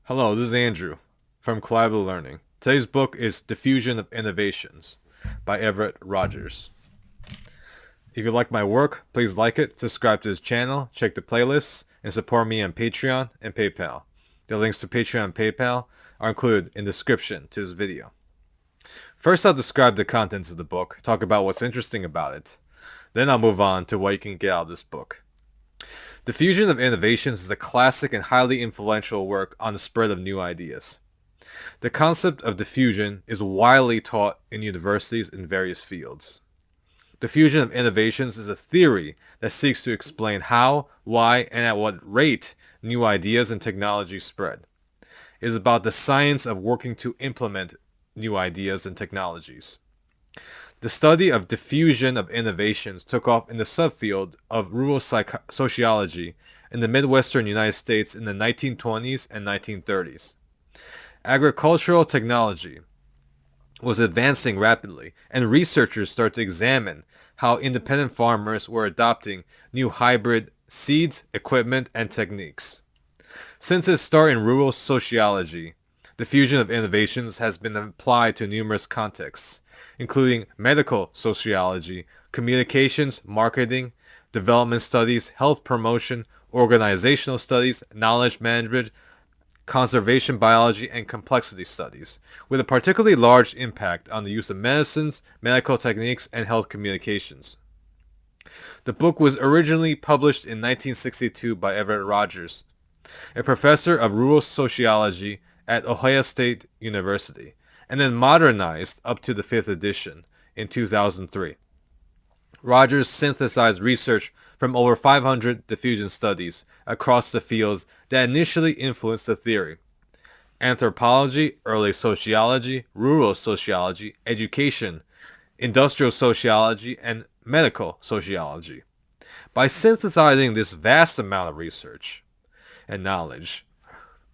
Hello, this is Andrew from Collaborative Learning. Today's book is Diffusion of Innovations by Everett Rogers. If you like my work, please like it, subscribe to this channel, check the playlists, and support me on Patreon and PayPal. The links to Patreon and PayPal are included in the description to this video. First, I'll describe the contents of the book, talk about what's interesting about it. Then I'll move on to what you can get out of this book. Diffusion of Innovations is a classic and highly influential work on the spread of new ideas. The concept of diffusion is widely taught in universities in various fields. Diffusion of Innovations is a theory that seeks to explain how, why, and at what rate new ideas and technology spread. It is about the science of working to implement new ideas and technologies. The study of diffusion of innovations took off in the subfield of rural sociology in the Midwestern United States in the 1920s and 1930s. Agricultural technology was advancing rapidly, and researchers started to examine how independent farmers were adopting new hybrid seeds, equipment, and techniques. Since its start in rural sociology, diffusion of innovations has been applied to numerous contexts, including medical sociology, communications, marketing, development studies, health promotion, organizational studies, knowledge management, conservation biology, and complexity studies, with a particularly large impact on the use of medicines, medical techniques, and health communications. The book was originally published in 1962 by Everett Rogers, a professor of rural sociology at Ohio State University, and then modernized up to the 5th edition in 2003. Rogers synthesized research from over 500 diffusion studies across the fields that initially influenced the theory: anthropology, early sociology, rural sociology, education, industrial sociology, and medical sociology. By synthesizing this vast amount of research and knowledge,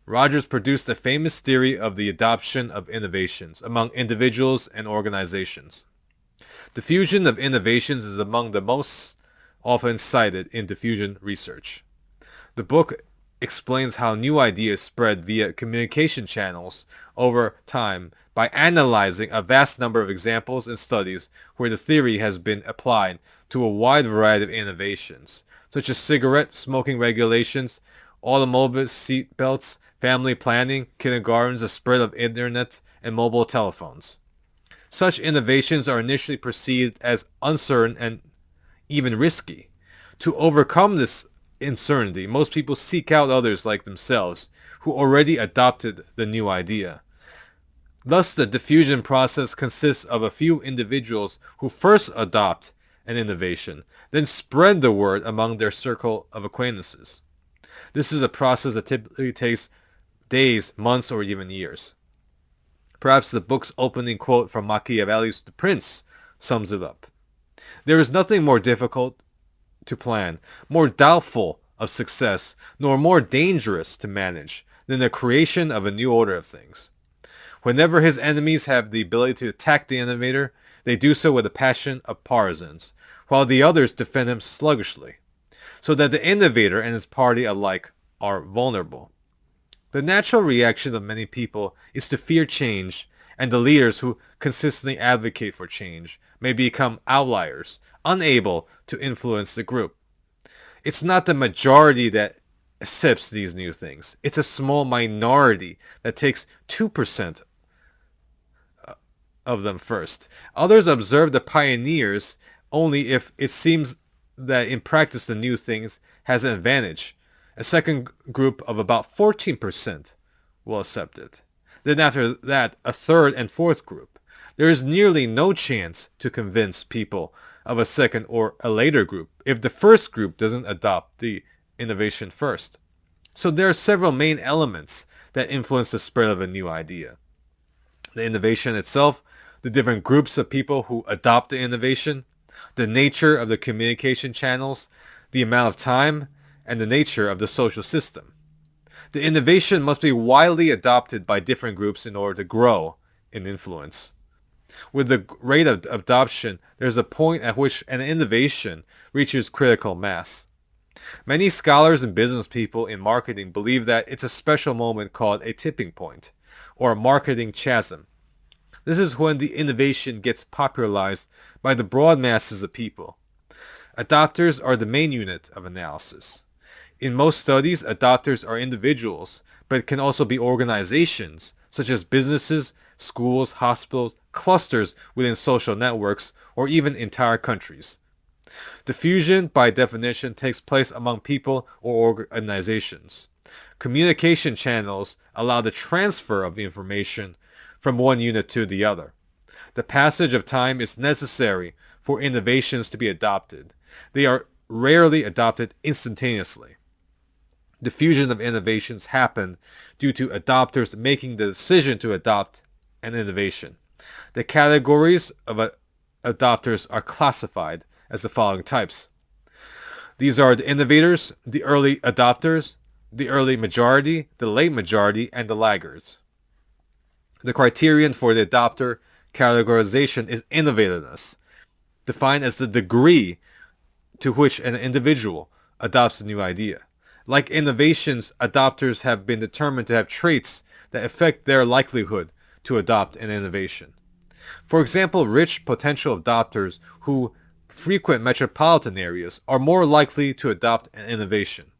Rogers produced a famous theory of the adoption of innovations among individuals and organizations. Diffusion of innovations is among the most often cited in diffusion research. The book explains how new ideas spread via communication channels over time by analyzing a vast number of examples and studies where the theory has been applied to a wide variety of innovations, such as cigarette smoking regulations, automobile seat belts, family planning, kindergartens, the spread of internet, and mobile telephones. Such innovations are initially perceived as uncertain and even risky. To overcome this uncertainty, most people seek out others like themselves who already adopted the new idea. Thus, the diffusion process consists of a few individuals who first adopt an innovation, then spread the word among their circle of acquaintances. This is a process that typically takes days, months, or even years. Perhaps the book's opening quote from Machiavelli's The Prince sums it up. There is nothing more difficult to plan, more doubtful of success, nor more dangerous to manage than the creation of a new order of things. Whenever his enemies have the ability to attack the innovator, they do so with the passion of partisans, while the others defend him sluggishly, so that the innovator and his party alike are vulnerable. The natural reaction of many people is to fear change, and the leaders who consistently advocate for change may become outliers, unable to influence the group. It's not the majority that accepts these new things. It's a small minority that takes 2% of them first. Others observe the pioneers only if it seems that in practice the new things has an advantage. A second group of about 14% will accept it. Then after that, a third and fourth group. There is nearly no chance to convince people of a second or a later group if the first group doesn't adopt the innovation first. So there are several main elements that influence the spread of a new idea: the innovation itself, the different groups of people who adopt the innovation, the nature of the communication channels, the amount of time, and the nature of the social system. The innovation must be widely adopted by different groups in order to grow in influence. With the rate of adoption, there's a point at which an innovation reaches critical mass. Many scholars and business people in marketing believe that it's a special moment called a tipping point, or a marketing chasm. This is when the innovation gets popularized by the broad masses of people. Adopters are the main unit of analysis. In most studies, adopters are individuals, but it can also be organizations, such as businesses, schools, hospitals, clusters within social networks, or even entire countries. Diffusion, by definition, takes place among people or organizations. Communication channels allow the transfer of information from one unit to the other. The passage of time is necessary for innovations to be adopted. They are rarely adopted instantaneously. Diffusion of innovations happen due to adopters making the decision to adopt an innovation. The categories of adopters are classified as the following types. These are the innovators, the early adopters, the early majority, the late majority, and the laggards. The criterion for the adopter categorization is innovativeness, defined as the degree to which an individual adopts a new idea. Like innovations, adopters have been determined to have traits that affect their likelihood to adopt an innovation. For example, rich potential adopters who frequent metropolitan areas are more likely to adopt an innovation.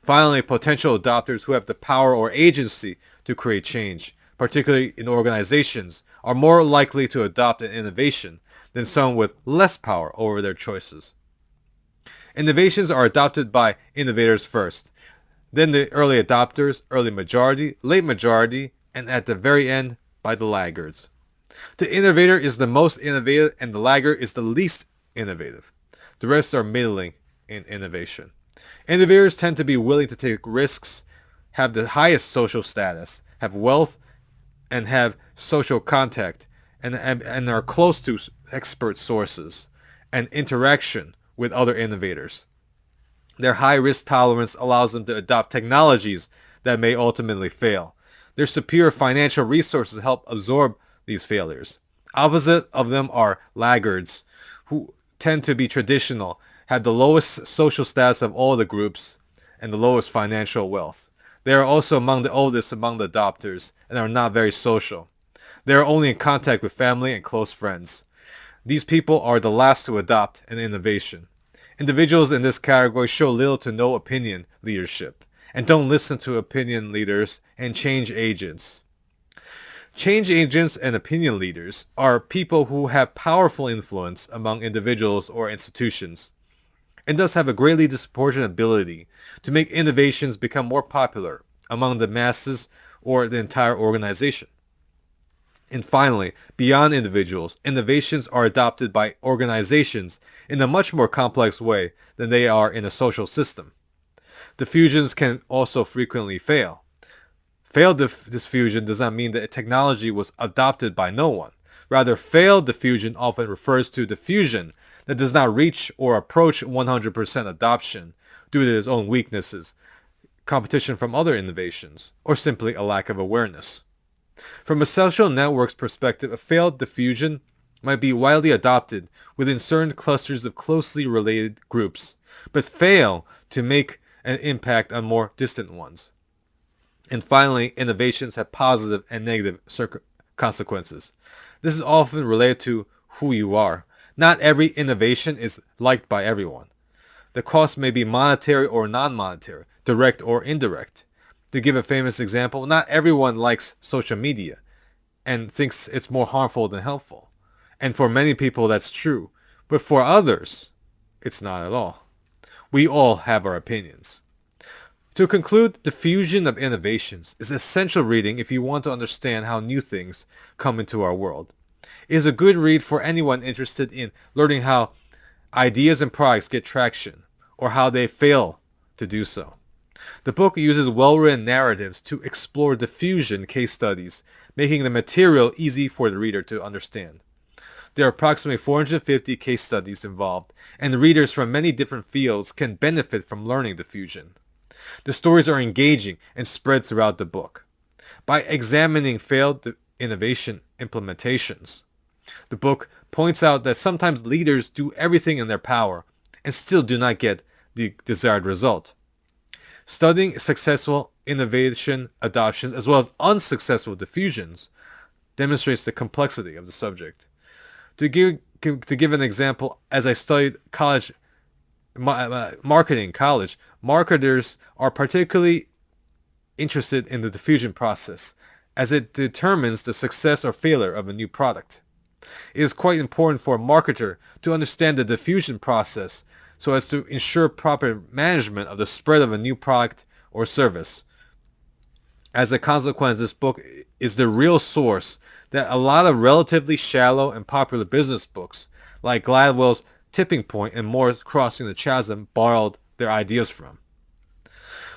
Finally, potential adopters who have the power or agency to create change, particularly in organizations, are more likely to adopt an innovation than someone with less power over their choices. Innovations are adopted by innovators first, then the early adopters, early majority, late majority, and at the very end, by the laggards. The innovator is the most innovative and the laggard is the least innovative. The rest are middling in innovation. Innovators tend to be willing to take risks, have the highest social status, have wealth, and have social contact, and are close to expert sources and interaction with other innovators. Their high risk tolerance allows them to adopt technologies that may ultimately fail. Their superior financial resources help absorb these failures. Opposite of them are laggards, who tend to be traditional, have the lowest social status of all the groups, and the lowest financial wealth. They are also among the oldest among the adopters, and are not very social. They are only in contact with family and close friends. These people are the last to adopt an innovation. Individuals in this category show little to no opinion leadership, and don't listen to opinion leaders and change agents. Change agents and opinion leaders are people who have powerful influence among individuals or institutions, and thus have a greatly disproportionate ability to make innovations become more popular among the masses or the entire organization. And finally, beyond individuals, innovations are adopted by organizations in a much more complex way than they are in a social system. Diffusions can also frequently fail. Failed diffusion does not mean that a technology was adopted by no one. Rather, failed diffusion often refers to diffusion that does not reach or approach 100% adoption due to its own weaknesses, competition from other innovations, or simply a lack of awareness. From a social network's perspective, a failed diffusion might be widely adopted within certain clusters of closely related groups, but fail to make an impact on more distant ones. And finally, innovations have positive and negative consequences. This is often related to who you are. Not every innovation is liked by everyone. The cost may be monetary or non-monetary, direct or indirect. To give a famous example, not everyone likes social media and thinks it's more harmful than helpful. And for many people that's true, but for others, it's not at all. We all have our opinions. To conclude, Diffusion of Innovations is essential reading if you want to understand how new things come into our world. It is a good read for anyone interested in learning how ideas and products get traction, or how they fail to do so. The book uses well-written narratives to explore diffusion case studies, making the material easy for the reader to understand. There are approximately 450 case studies involved, and readers from many different fields can benefit from learning diffusion. The stories are engaging and spread throughout the book. By examining failed innovation implementations, the book points out that sometimes leaders do everything in their power and still do not get the desired result. Studying successful innovation adoptions as well as unsuccessful diffusions demonstrates the complexity of the subject. To give an example, as I studied marketing in college, marketers are particularly interested in the diffusion process, as it determines the success or failure of a new product. It is quite important for a marketer to understand the diffusion process so as to ensure proper management of the spread of a new product or service. As a consequence, this book is the real source that a lot of relatively shallow and popular business books, like Gladwell's Tipping Point and Moore's Crossing the Chasm, borrowed their ideas from.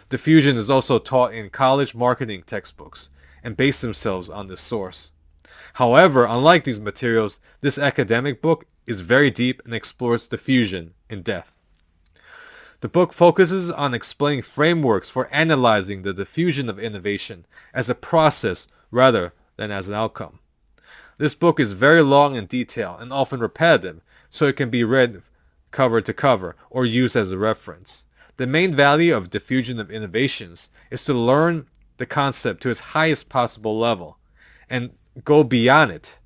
Diffusion is also taught in college marketing textbooks and base themselves on this source. However, unlike these materials, this academic book is very deep and explores diffusion in depth. The book focuses on explaining frameworks for analyzing the diffusion of innovation as a process rather than as an outcome. This book is very long and detailed and often repetitive, so it can be read cover to cover or used as a reference. The main value of Diffusion of Innovations is to learn the concept to its highest possible level and go beyond it,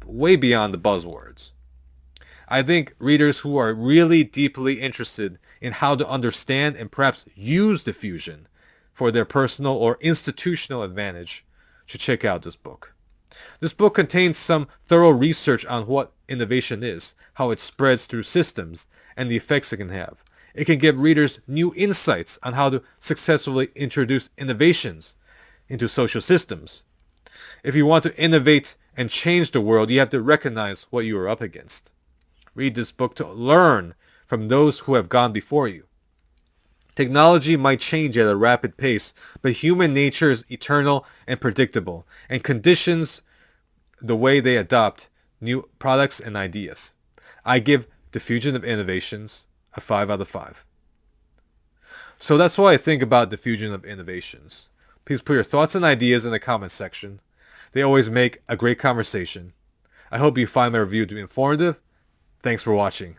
way beyond the buzzwords. I think readers who are really deeply interested in how to understand and perhaps use diffusion for their personal or institutional advantage should check out this book. This book contains some thorough research on what innovation is, how it spreads through systems, and the effects it can have. It can give readers new insights on how to successfully introduce innovations into social systems. If you want to innovate and change the world, you have to recognize what you are up against. Read this book to learn from those who have gone before you. Technology might change at a rapid pace, but human nature is eternal and predictable, and conditions the way they adopt new products and ideas. I give Diffusion of Innovations a 5 out of 5. So that's what I think about Diffusion of Innovations. Please put your thoughts and ideas in the comment section. They always make a great conversation. I hope you find my review to be informative. Thanks for watching.